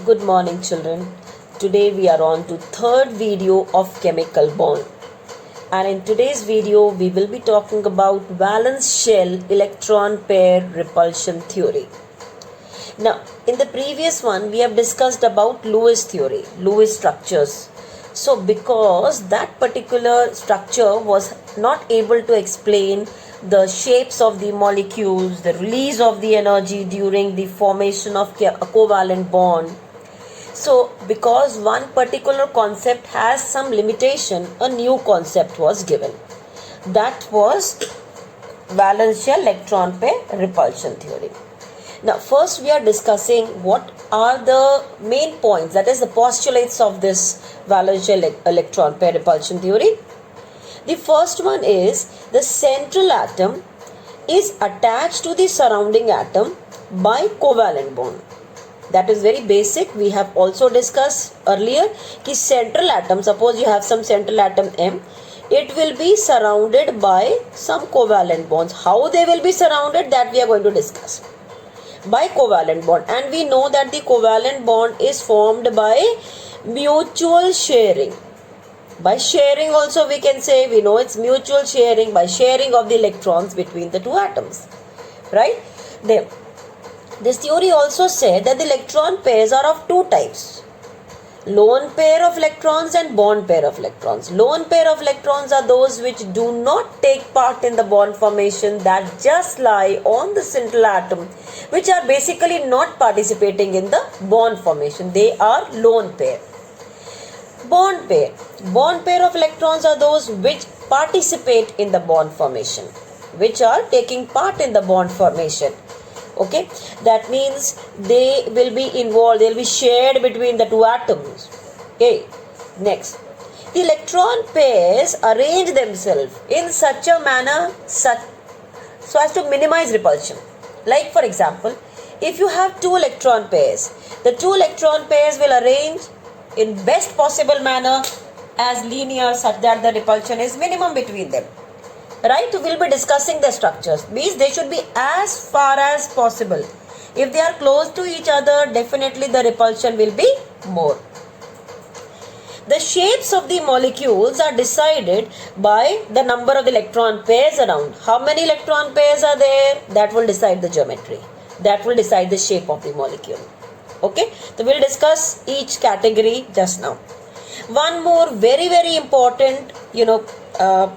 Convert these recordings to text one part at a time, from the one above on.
Good morning children. Today we are on to third video of chemical bond. And in today's video we will be talking about valence shell electron pair repulsion theory. Now in the previous one we have discussed about Lewis theory, Lewis structures. So because that particular structure was not able to explain the shapes of the molecules, the release of the energy during the formation of a covalent bond. So because one particular concept has some limitation, a new concept was given. That was valence shell electron pair repulsion theory. Now first we are discussing what are the main points, that is the postulates of this valence shell electron pair repulsion theory. The first one is the central atom is attached to the surrounding atom by covalent bond. That is very basic. We have also discussed earlier कि central atom, suppose you have some central atom M, it will be surrounded by some covalent bonds. How they will be surrounded, that we are going to discuss. By covalent bond, and we know that the covalent bond is formed by mutual sharing. By sharing also we can say, we know it's mutual sharing, by sharing of the electrons between the two atoms, right? Then this theory also said that the electron pairs are of two types: lone pair of electrons and bond pair of electrons. Lone pair of electrons are those which do not take part in the bond formation, that just lie on the central atom, which are basically not participating in the bond formation. They are lone pair. Bond pair of electrons are those which participate in the bond formation, which are taking part in the bond formation. Okay, that means they will be involved, they will be shared between the two atoms. Okay, next, the electron pairs arrange themselves in such a manner so as to minimize repulsion. Like for example, if you have two electron pairs, the two electron pairs will arrange in best possible manner as linear, such that the repulsion is minimum between them. Right? We will be discussing the structures. Means they should be as far as possible. If they are close to each other, definitely the repulsion will be more. The shapes of the molecules are decided by the number of the electron pairs around. How many electron pairs are there? That will decide the geometry. That will decide the shape of the molecule. Okay? So we will discuss each category just now. One more very important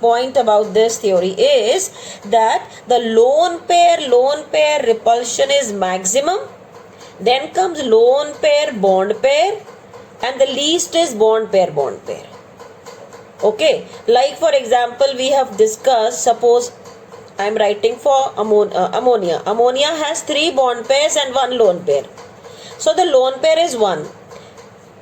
point about this theory is that the lone pair repulsion is maximum, then comes lone pair bond pair, and the least is bond pair. Okay, like for example we have discussed, suppose I am writing for ammonia. Ammonia has 3 bond pairs and 1 lone pair. So the lone pair is 1.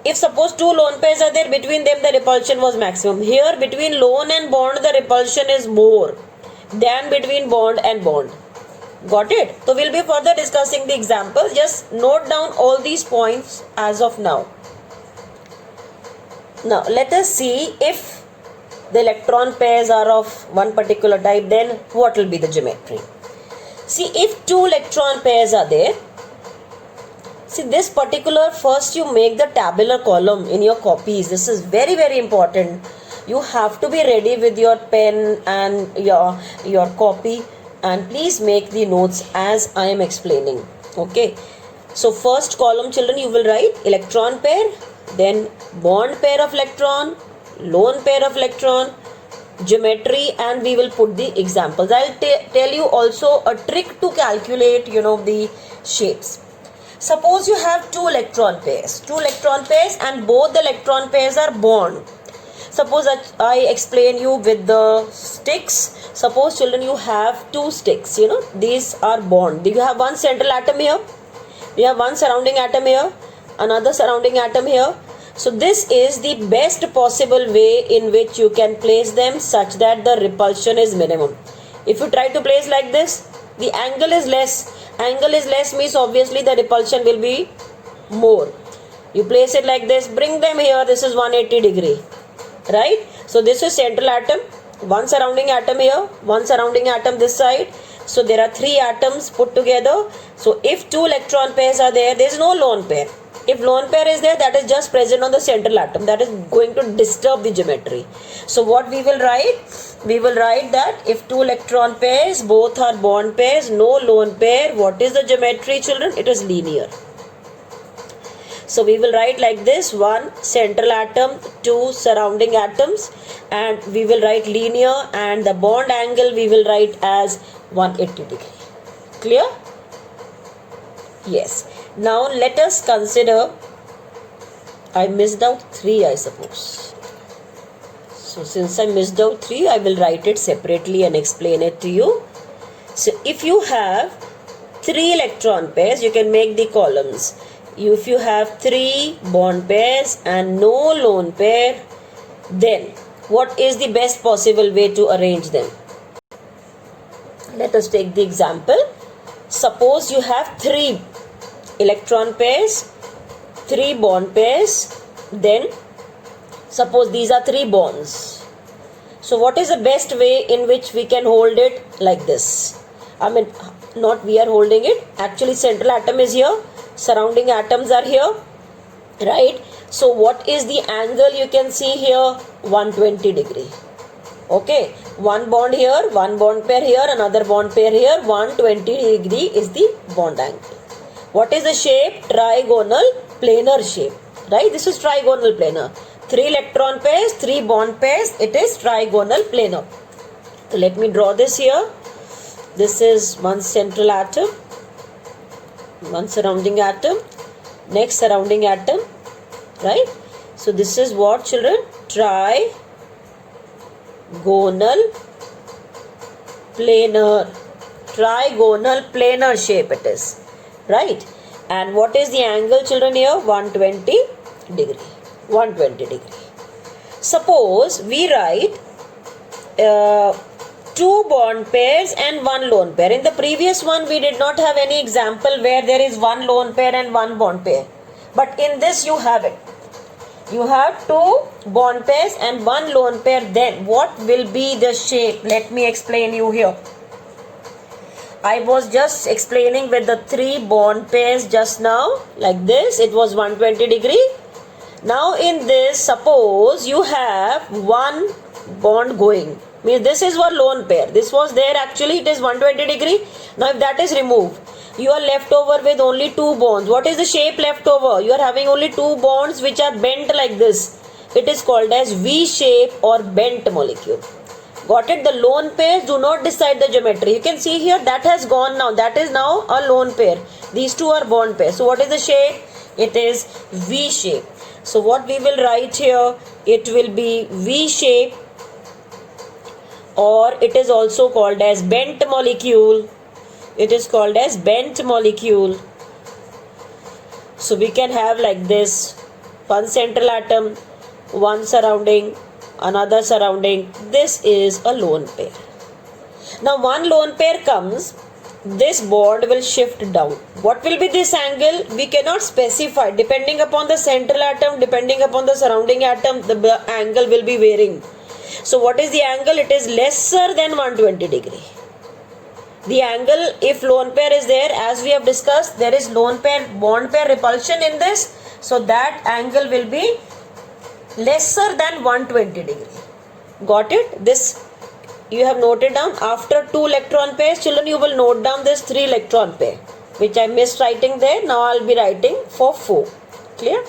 If suppose 2 lone pairs are there, between them the repulsion was maximum. Here between lone and bond the repulsion is more than between bond and bond. Got it? So we will be further discussing the examples. Just note down all these points as of now. Now let us see if the electron pairs are of one particular type, then what will be the geometry. See, if 2 electron pairs are there, see this particular, first you make the tabular column in your copies. This is very important. You have to be ready with your pen and your copy, and please make the notes as I am explaining. Okay. So first column children, you will write electron pair, then bond pair of electron, lone pair of electron, geometry, and we will put the examples. I will tell you also a trick to calculate the shapes. Suppose you have 2 electron pairs and both the electron pairs are bond. Suppose I explain you with the sticks. Suppose children you have 2 sticks, these are bond. You have one central atom here, you have one surrounding atom here, another surrounding atom here. So this is the best possible way in which you can place them such that the repulsion is minimum. If you try to place like this, the angle is less. Angle is less means obviously the repulsion will be more. You place it like this, bring them here, this is 180 degree, right? So this is central atom, one surrounding atom here, one surrounding atom this side. So there are 3 atoms put together. So if 2 electron pairs are there, there is no lone pair. If lone pair is there, that is just present on the central atom. That is going to disturb the geometry. So what we will write? We will write that if two electron pairs, both are bond pairs, no lone pair, what is the geometry, children? It is linear. So we will write like this: one central atom, two surrounding atoms, and we will write linear, and the bond angle we will write as 180 degree. Clear? Yes. Now let us consider, I missed out 3, I suppose. So since I missed out 3, I will write it separately and explain it to you. So if you have 3 electron pairs, you can make the columns. If you have 3 bond pairs and no lone pair, then what is the best possible way to arrange them? Let us take the example. Suppose you have 3 electron pairs, 3 bond pairs, then suppose these are 3 bonds. So what is the best way in which we can hold it like this? I mean, not we are holding it, actually central atom is here, surrounding atoms are here, right? So what is the angle you can see here? 120 degree. Okay, one bond here, one bond pair here, another bond pair here, 120 degree is the bond angle. What is the shape? Trigonal planar shape, right? This is trigonal planar. 3 electron pairs, 3 bond pairs, it is trigonal planar. So let me draw this here. This is one central atom, one surrounding atom, next surrounding atom, right? So this is what, children? Trigonal planar. Trigonal planar shape it is, right? And what is the angle, children, here? 120 degree. 120 degree. Suppose we write 2 bond pairs and 1 lone pair. In the previous one, we did not have any example where there is 1 lone pair and 1 bond pair. But in this you have it. You have 2 bond pairs and 1 lone pair. Then what will be the shape? Let me explain you here. I was just explaining with the 3 bond pairs just now. Like this, it was 120 degree. Now in this, suppose you have 1 bond going. Means this is one lone pair. This was there, actually it is 120 degree. Now if that is removed, you are left over with only 2 bonds. What is the shape left over? You are having only 2 bonds which are bent like this. It is called as V shape or bent molecule. Got it? The lone pairs do not decide the geometry. You can see here that has gone now. That is now a lone pair. These 2 are bond pairs. So what is the shape? It is V shape. So what we will write here? It will be V shape, or it is also called as bent molecule. It is called as bent molecule. So we can have like this: one central atom, one surrounding, another surrounding. This is a lone pair. Now one lone pair comes, this bond will shift down. What will be this angle? We cannot specify. Depending upon the central atom, depending upon the surrounding atom, the angle will be varying. So what is the angle? It is lesser than 120 degree. The angle, if lone pair is there, as we have discussed, there is lone pair, bond pair repulsion in this. So that angle will be lesser than 120 degree. Got it? This you have noted down. After 2 electron pairs, children, you will note down this 3 electron pair, which I missed writing there. Now I will be writing for 4. Clear?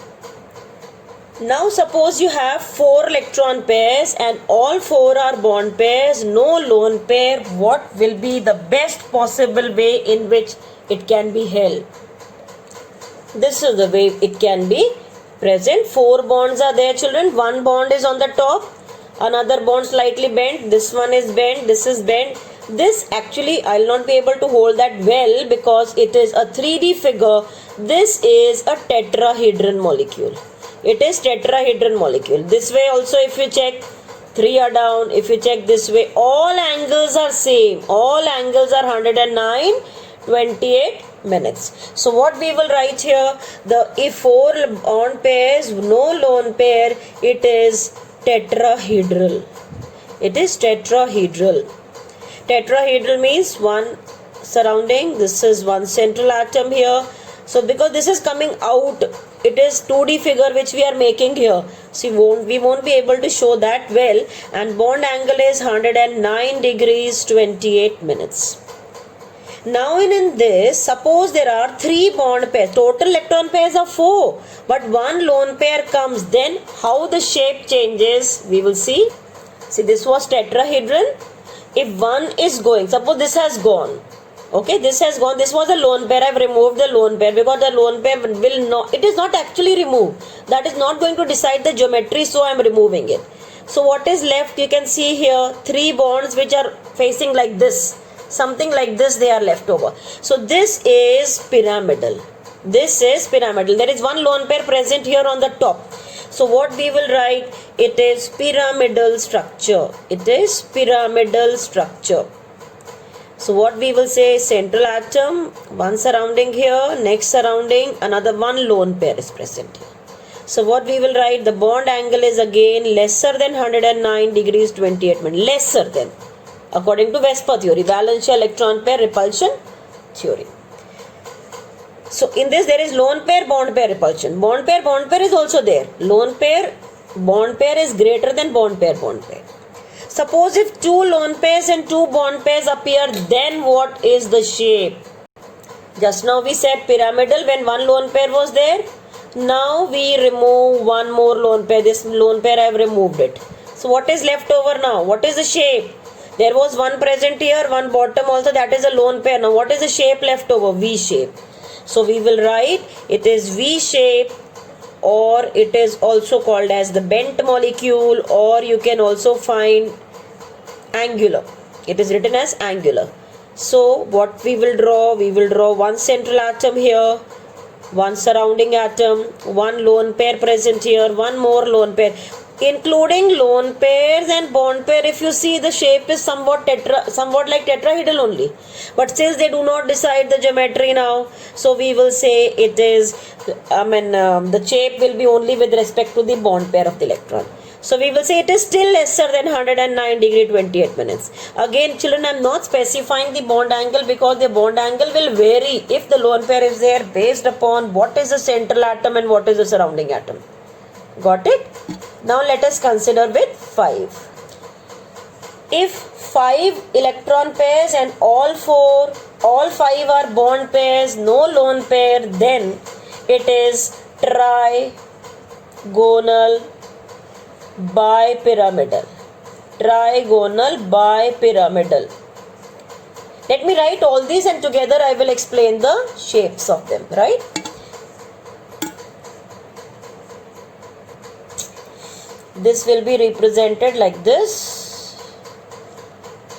Now suppose you have 4 electron pairs and all 4 are bond pairs, no lone pair. What will be the best possible way in which it can be held? This is the way it can be present. 4 bonds are there, children. 1 bond is on the top, another bond slightly bent, this one is bent, this is bent. This actually I will not be able to hold that well because it is a 3D figure. This is a tetrahedron molecule. It is tetrahedron molecule. This way also, if you check, 3 are down. If you check this way, all angles are same. All angles are 109, 28 minutes. So what we will write here, if 4 bond pairs, no lone pair, it is tetrahedral. It is tetrahedral. Tetrahedral means one surrounding. This is one central atom here, So because this is coming out, it is 2D figure which we are making here. So we won't be able to show that well. And bond angle is 109 degrees 28 minutes. Now in this, suppose there are 3 bond pairs. Total electron pairs are 4. But 1 lone pair comes. Then how the shape changes, we will see. See, this was tetrahedron. If one is going, suppose this has gone. Okay, this has gone. This was a lone pair. I have removed the lone pair because the lone pair will not, it is not actually removed. That is not going to decide the geometry, so I am removing it. So what is left? You can see here 3 bonds which are facing like this. Something like this they are left over. So this is pyramidal. This is pyramidal. There is 1 lone pair present here on the top. So what we will write? It is pyramidal structure. It is pyramidal structure. So what we will say, central atom, one surrounding here, next surrounding, another 1 lone pair is present here. So what we will write, the bond angle is again lesser than 109 degrees 28 minutes. Lesser than, according to VSEPR theory, valence shell electron pair repulsion theory. So in this there is lone pair, bond pair repulsion. Bond pair is also there. Lone pair, bond pair is greater than bond pair, bond pair. Suppose if 2 lone pairs and 2 bond pairs appear, then what is the shape? Just now we said pyramidal when 1 lone pair was there. Now we remove 1 more lone pair. This lone pair I have removed it. So what is left over now? What is the shape? There was 1 present here, 1 bottom also, that is a lone pair. Now what is the shape left over? V shape. So we will write it is V shape, or it is also called as the bent molecule, or you can also find angular. It is written as angular. So what we will draw? We will draw 1 central atom here, 1 surrounding atom, 1 lone pair present here, 1 more lone pair. Including lone pairs and bond pair, if you see, the shape is somewhat like tetrahedral only. But since they do not decide the geometry now, so we will say it is, the shape will be only with respect to the bond pair of the electron. So we will say it is still lesser than 109 degree 28 minutes. Again children, I am not specifying the bond angle because the bond angle will vary if the lone pair is there based upon what is the central atom and what is the surrounding atom. Got it? Now let us consider with 5. If 5 electron pairs and all 5 are bond pairs, no lone pair, then it is trigonal bipyramidal. Trigonal bipyramidal. Let me write all these and together I will explain the shapes of them, right? This will be represented like this.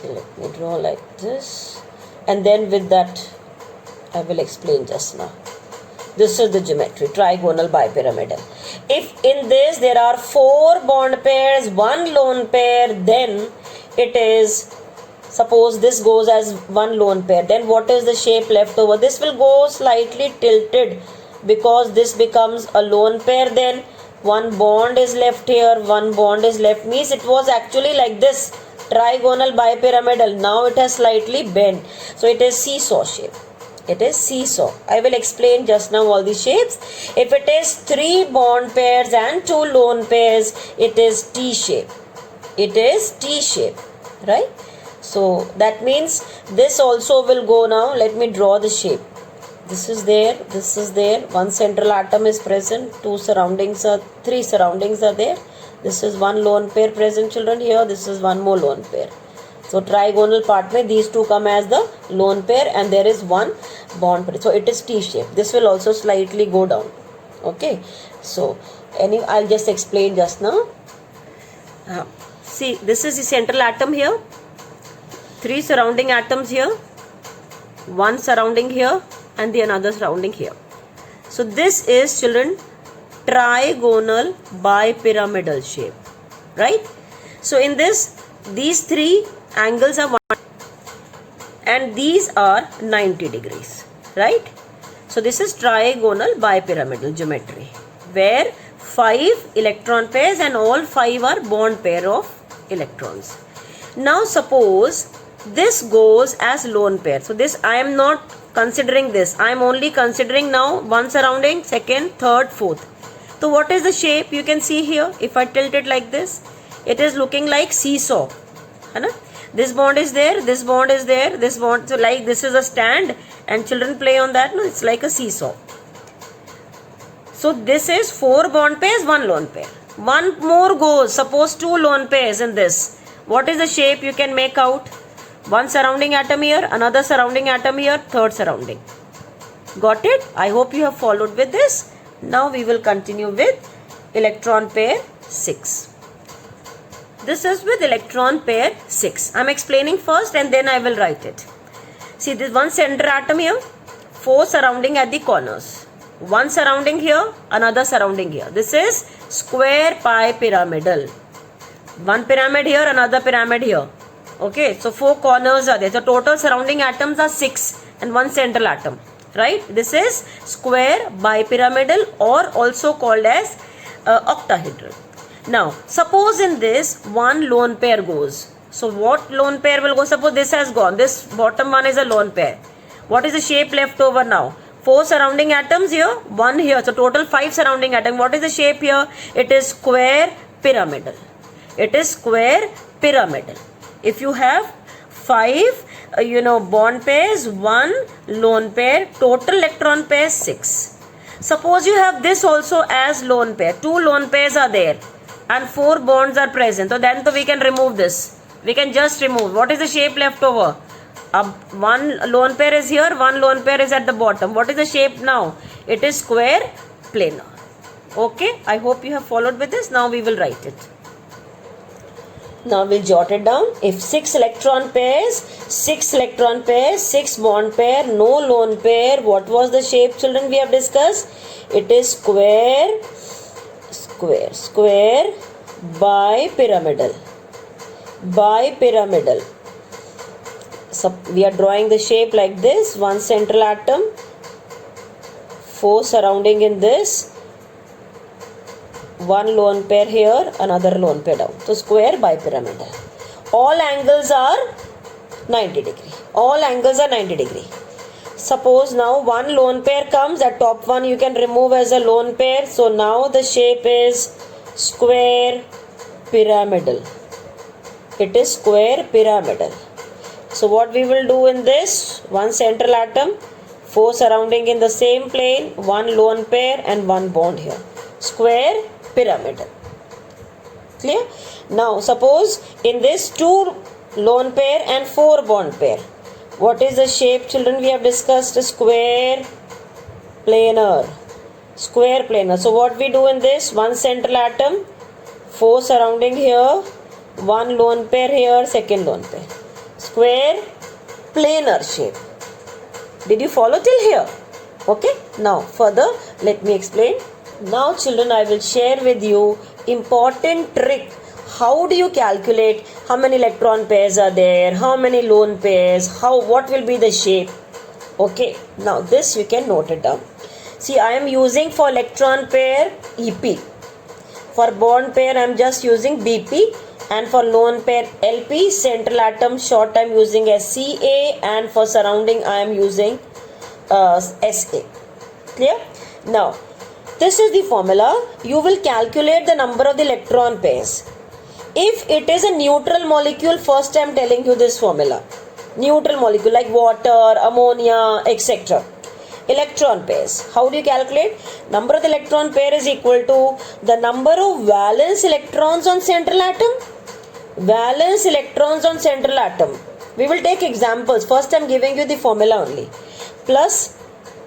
Let me draw like this, and then with that I will explain just now. This is the geometry, trigonal bipyramidal. If in this there are 4 bond pairs, 1 lone pair, then it is, suppose this goes as 1 lone pair, then what is the shape left over? This will go slightly tilted because this becomes a lone pair. Then 1 bond is left here, 1 bond is left, means it was actually like this, trigonal bipyramidal. Now it has slightly bent, so it is seesaw shape. It is seesaw. I will explain just now all the shapes. If it is 3 bond pairs and 2 lone pairs, it is T shape. It is T shape, right? So that means this also will go now. Let me draw the shape. This is there, this is there. 1 central atom is present, 3 surroundings are there. This is 1 lone pair present children here. This is 1 more lone pair. So trigonal part mein these 2 come as the lone pair and there is 1 bond pair. So it is T shape. This will also slightly go down. Okay. So I'll just explain just now. See, this is the central atom here. 3 surrounding atoms here. 1 surrounding here and the another surrounding here. So this is children trigonal bipyramidal shape, right? So in this, these 3 angles are 1 and these are 90 degrees, right? So this is trigonal bipyramidal geometry where 5 electron pairs and all 5 are bond pair of electrons. Now suppose this goes as lone pair. So this I am not considering this. I am only considering now one surrounding, second, third, fourth. So what is the shape? You can see here. If I tilt it like this, it is looking like seesaw. Hai na? This bond is there, this bond is there, this bond. So like this is a stand and children play on that. No, it's like a seesaw. So this is 4 bond pairs, 1 lone pair. One more goes. Suppose 2 lone pairs in this. What is the shape you can make out? One surrounding atom here, another surrounding atom here, third surrounding. Got it? I hope you have followed with this. Now we will continue with electron pair 6. This is with electron pair 6. I am explaining first and then I will write it. See this one center atom here, 4 surrounding at the corners. One surrounding here, another surrounding here. This is square pi pyramidal. One pyramid here, another pyramid here. Okay, so 4 corners are there. So total surrounding atoms are 6 and one central atom. Right? This is square bipyramidal or also called as octahedral. Now, suppose in this one lone pair goes. So what lone pair will go? Suppose this has gone. This bottom one is a lone pair. What is the shape left over now? 4 surrounding atoms here, 1 here. So total 5 surrounding atoms. What is the shape here? It is square pyramidal. It is square pyramidal. If you have 5 bond pairs, 1 lone pair, total electron pairs 6. Suppose you have this also as lone pair. 2 lone pairs are there and 4 bonds are present. So then we can remove this. We can just remove. What is the shape left over? One lone pair is here, 1 lone pair is at the bottom. What is the shape now? It is square planar. Okay, I hope you have followed with this. Now we will write it. Now we'll jot it down. If 6 electron pairs, 6 bond pair, no lone pair, what was the shape, children, we have discussed? It is square bipyramidal. So we are drawing the shape like this. One central atom, 4 surrounding in this, 1 lone pair here, another lone pair down. So square bipyramidal. All angles are 90 degree. All angles are 90 degree. Suppose now 1 lone pair comes, at top one you can remove as a lone pair. So now the shape is square pyramidal. It is square pyramidal. So what we will do in this, one central atom, 4 surrounding in the same plane, 1 lone pair and 1 bond here. Square pyramidal. Clear? Now suppose in this 2 lone pair and 4 bond pair. What is the shape, children? We have discussed square planar. Square planar. So what we do in this, one central atom, 4 surrounding here, 1 lone pair here, second lone pair. Square planar shape. Did you follow till here? Okay. Now further let me explain. Now children, I will share with you important trick. How do you calculate how many electron pairs are there, how many lone pairs, what will be the shape? Okay. Now this you can note it down. See, I am using for electron pair EP. For bond pair I am just using BP. And for lone pair LP, central atom short I am using as CA, and for surrounding I am using SA. Clear? Now, this is the formula. You will calculate the number of the electron pairs. If it is a neutral molecule, first I am telling you this formula. Neutral molecule like water, ammonia, etc. Electron pairs. How do you calculate? Number of the electron pair is equal to the number of valence electrons on central atom. Valence electrons on central atom. We will take examples. First I am giving you the formula only. Plus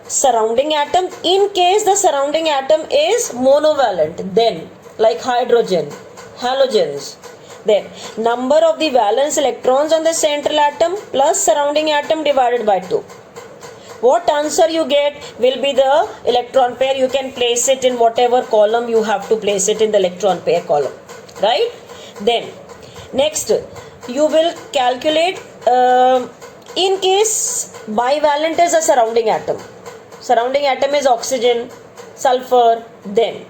surrounding atom. In case the surrounding atom is monovalent, then like hydrogen, halogens. Then number of the valence electrons on the central atom plus surrounding atom divided by 2. What answer you get will be the electron pair. You can place it in whatever column you have to place it in the electron pair column. Right? Then next you will calculate in case bivalent is a surrounding atom. Surrounding atom is oxygen, sulfur. Then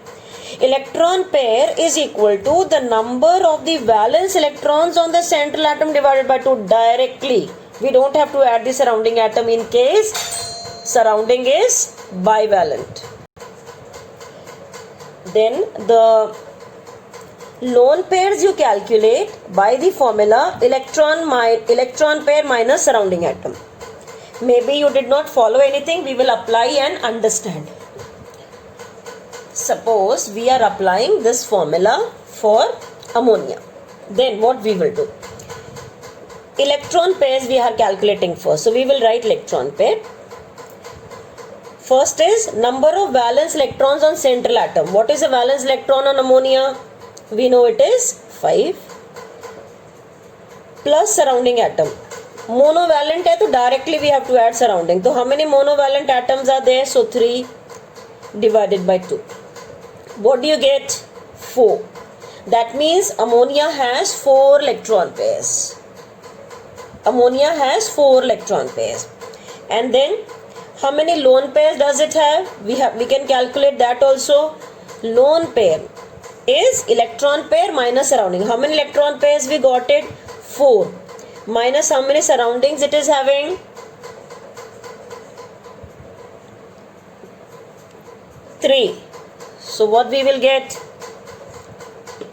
electron pair is equal to the number of the valence electrons on the central atom divided by 2 directly. We don't have to add the surrounding atom in case surrounding is bivalent. Then the lone pairs you calculate by the formula electron pair minus surrounding atom. Maybe you did not follow anything, we will apply and understand. Suppose we are applying this formula for ammonia. Then what we will do? Electron pairs we are calculating first. So we will write electron pair. First is number of valence electrons on central atom. What is a valence electron on ammonia? We know it is 5 plus surrounding atom. Monovalent है तो directly we have to add surrounding. So how many monovalent atoms are there? So 3 divided by 2. What do you get? 4. That means ammonia has 4 electron pairs. Ammonia has 4 electron pairs. And then how many lone pairs does it have? We can calculate that also. Lone pair is electron pair minus surrounding. How many electron pairs we got it? 4. Minus how many surroundings it is having? 3. So what we will get?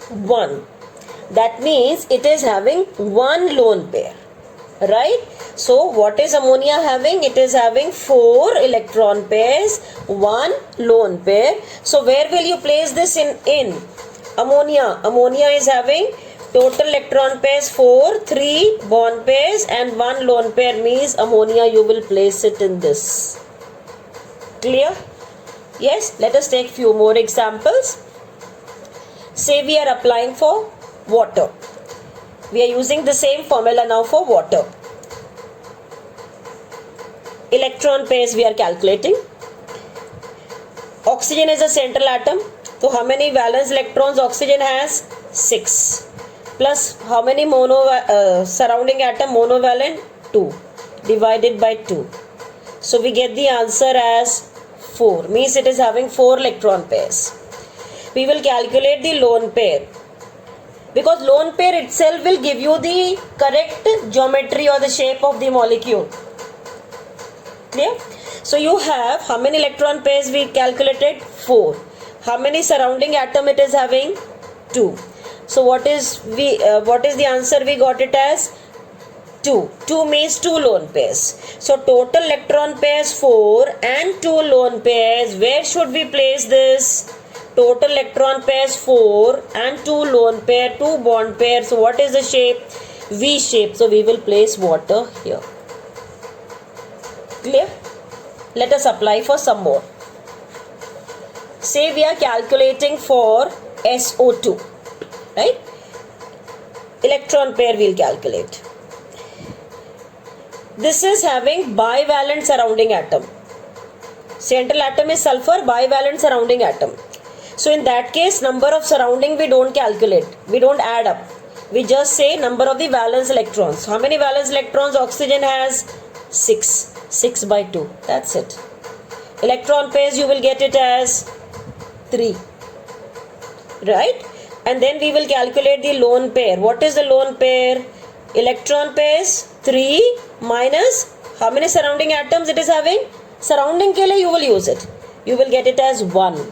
1. That means it is having 1 lone pair. Right? So what is ammonia having? It is having 4 electron pairs, 1 lone pair. So where will you place this in? Ammonia. Ammonia is having total electron pairs 4, 3 bond pairs and 1 lone pair, means ammonia you will place it in this. Clear? Yes, let us take few more examples. Say we are applying for water. We are using the same formula now for water. Electron pairs we are calculating. Oxygen is a central atom. So how many valence electrons oxygen has? 6. Plus how many surrounding atom monovalent? 2 divided by 2. So we get the answer as 4. Means it is having 4 electron pairs. We will calculate the lone pair. Because lone pair itself will give you the correct geometry or the shape of the molecule. Clear? So you have how many electron pairs we calculated? 4. How many surrounding atom it is having? 2. So what is the answer we got it as? 2. 2 means 2 lone pairs. So total electron pairs 4 and 2 lone pairs. Where should we place this? Total electron pairs 4 and 2 lone pair, 2 bond pair. So what is the shape? V shape. So we will place water here. Clear? Let us apply for some more. Say we are calculating for SO2. Right? Electron pair we will calculate. This is having bivalent surrounding atom. Central atom is sulfur, bivalent surrounding atom. So in that case, number of surrounding we don't calculate. We don't add up. We just say number of the valence electrons. How many valence electrons oxygen has? 6. 6 by 2. That's it. Electron pairs you will get it as 3. Right? And then we will calculate the lone pair. What is the lone pair? Electron pairs 3 minus how many surrounding atoms it is having? Surrounding ke liye you will use it. You will get it as 1.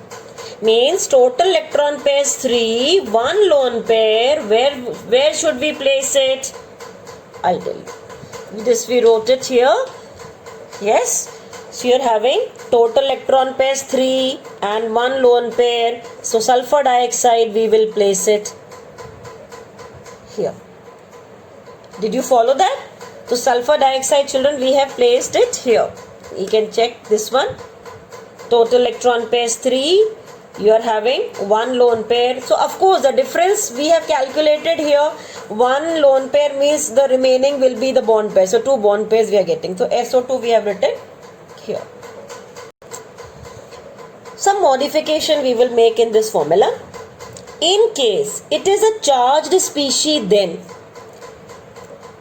Means total electron pairs 3, 1 lone pair. Where should we place it? I'll tell you. This we wrote it here. Yes. So you are having total electron pairs 3 and 1 lone pair. So sulfur dioxide we will place it here. Did you follow that? So sulfur dioxide, children, we have placed it here. You can check this one. Total electron pairs 3. You are having 1 lone pair. So of course the difference we have calculated here. 1 lone pair means the remaining will be the bond pair. So 2 bond pairs we are getting. So SO2 we have written here. Some modification we will make in this formula. In case it is a charged species, then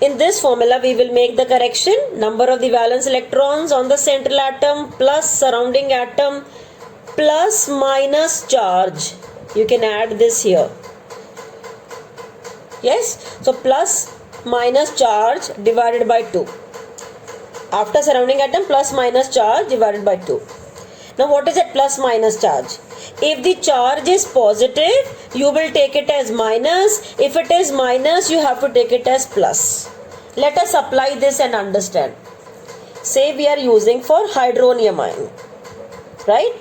in this formula we will make the correction. Number of the valence electrons on the central atom plus surrounding atom plus minus charge. You can add this here. Yes. So plus minus charge divided by 2. After surrounding atom, plus minus charge divided by 2. Now what is that plus minus charge? If the charge is positive, you will take it as minus. If it is minus, you have to take it as plus. Let us apply this and understand. Say we are using for hydronium ion, right?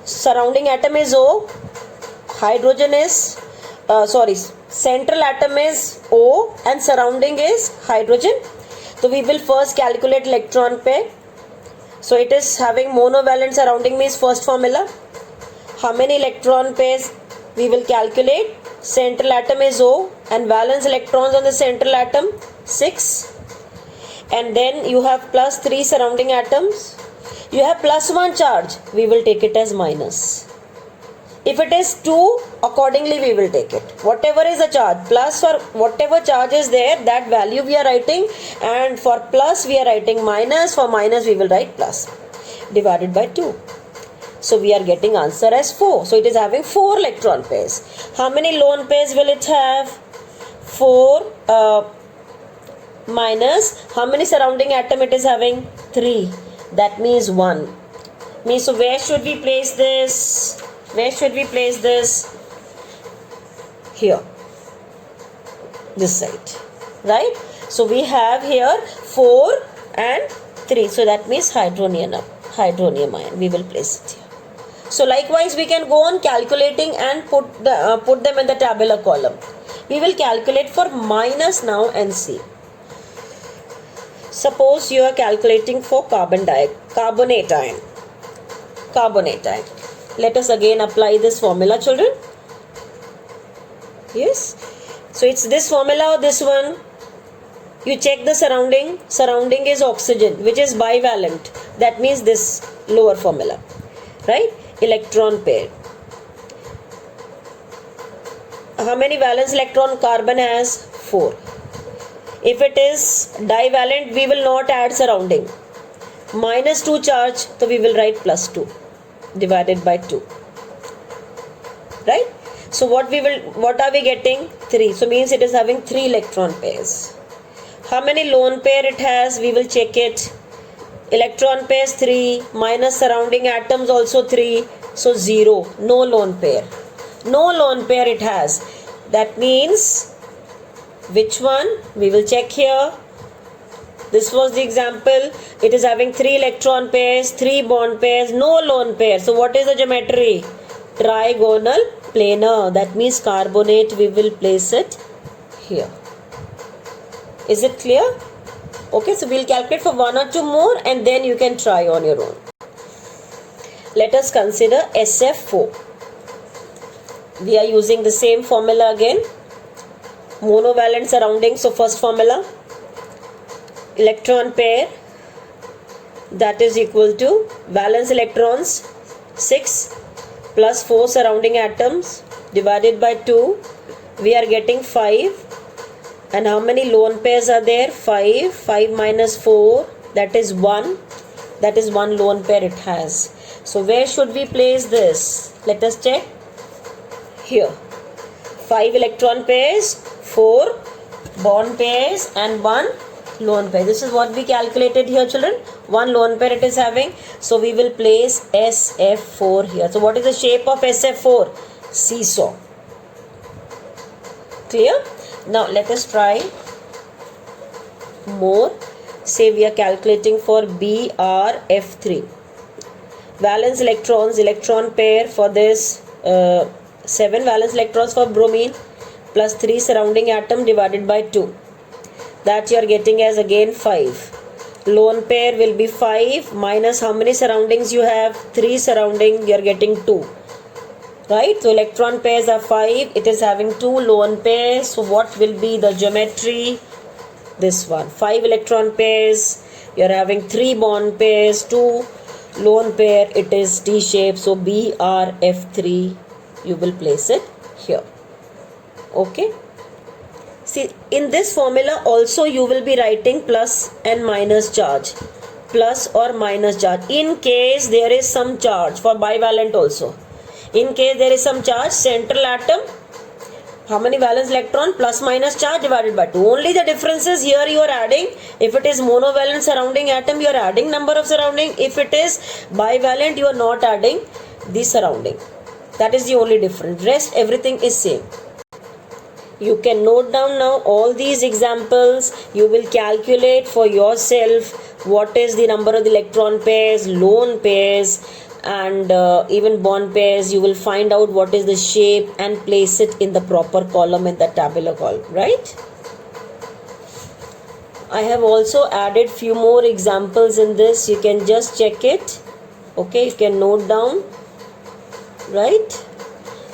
Surrounding atom is O, hydrogen is central atom is O and surrounding is hydrogen. So we will first calculate electron pair. So it is having monovalent surrounding means first formula. How many electron pairs we will calculate? Central atom is O and valence electrons on the central atom 6. And then you have plus 3 surrounding atoms. You have plus 1 charge. We will take it as minus. If it is 2, accordingly we will take it. Whatever is the charge, plus or whatever charge is there, that value we are writing, and for plus we are writing minus, for minus we will write plus, divided by 2. So we are getting answer as 4. So it is having 4 electron pairs. How many lone pairs will it have? 4 minus, how many surrounding atom it is having? 3. That means 1. So where should we place this? Where should we place this? Here. This side. Right? So we have here 4 and 3. So that means hydronium ion. We will place it here. So likewise we can go on calculating and put them in the tabular column. We will calculate for minus now and see. Suppose you are calculating for carbonate ion. Let us again apply this formula, children. Yes. So it's this formula or this one. You check the surrounding. Surrounding is oxygen, which is bivalent. That means this lower formula. Right? Electron pair. How many valence electron carbon has? 4. If it is divalent, we will not add surrounding. Minus 2 charge, so we will write plus 2 divided by 2. Right? So what are we getting? 3. So means it is having 3 electron pairs. How many lone pair it has? We will check it. Electron pairs 3 minus surrounding atoms also 3. So 0. No lone pair. No lone pair it has. That means which one? We will check here. This was the example. It is having 3 electron pairs, 3 bond pairs, no lone pair. So what is the geometry? Trigonal planar. That means carbonate, we will place it here. Is it clear? Okay, so we'll calculate for 1 or 2 more and then you can try on your own. Let us consider SF4. We are using the same formula again. Monovalent surrounding. So first formula, electron pair, that is equal to valence electrons 6 plus 4 surrounding atoms divided by 2. We are getting 5. And how many lone pairs are there? 5. 5 minus 4, that is 1. That is 1 lone pair it has. So where should we place this? Let us check. Here. 5 electron pairs, 4 bond pairs and 1 lone pair. This is what we calculated here, children. 1 lone pair it is having. So we will place SF4 here. So what is the shape of SF4? Seesaw. Clear? Now let us try more. Say we are calculating for BrF3. Valence electrons, electron pair for this 7 valence electrons for bromine plus 3 surrounding atom divided by 2. That you are getting as again 5. Lone pair will be 5 minus how many surroundings you have? 3 surrounding, you are getting 2. Right? So electron pairs are 5. It is having 2 lone pairs. So what will be the geometry? This one. 5 electron pairs. You are having 3 bond pairs, 2 lone pair. It is T shape. So BrF3. You will place it here. Okay. See, in this formula also you will be writing plus and minus charge. Plus or minus charge. In case there is some charge for bivalent also. In case there is some charge, central atom, How many valence electron? Plus minus charge divided by 2. Only the difference is here you are adding. If it is monovalent surrounding atom, you are adding number of surrounding. If it is bivalent, you are not adding the surrounding. That is the only difference. Rest everything is same. You can note down now all these examples. You will calculate for yourself what is the number of the electron pairs, lone pairs, and even bond pairs. You will find out what is the shape and place it in the proper column in the tabular column, right? I have also added few more examples in this. You can just check it. Okay, you can note down, right?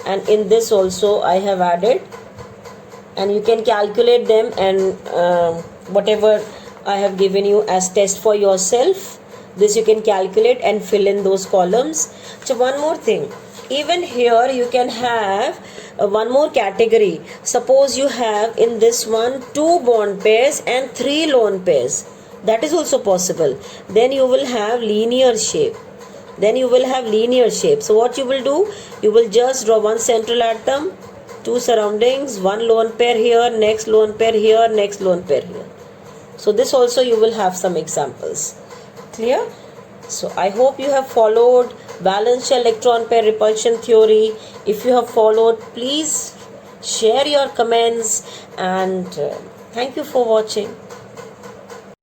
And in this also I have added, and you can calculate them, and whatever I have given you as test for yourself, this you can calculate and fill in those columns. So one more thing, even here you can have one more category. Suppose you have in this one 2 bond pairs and 3 lone pairs. That is also possible. Then you will have linear shape. So what you will do, you will just draw one central atom, 2 surroundings, 1 lone pair here, next lone pair here, next lone pair here. So this also you will have some examples. Clear? So I hope you have followed valence shell electron pair repulsion theory. If you have followed, please share your comments, and thank you for watching.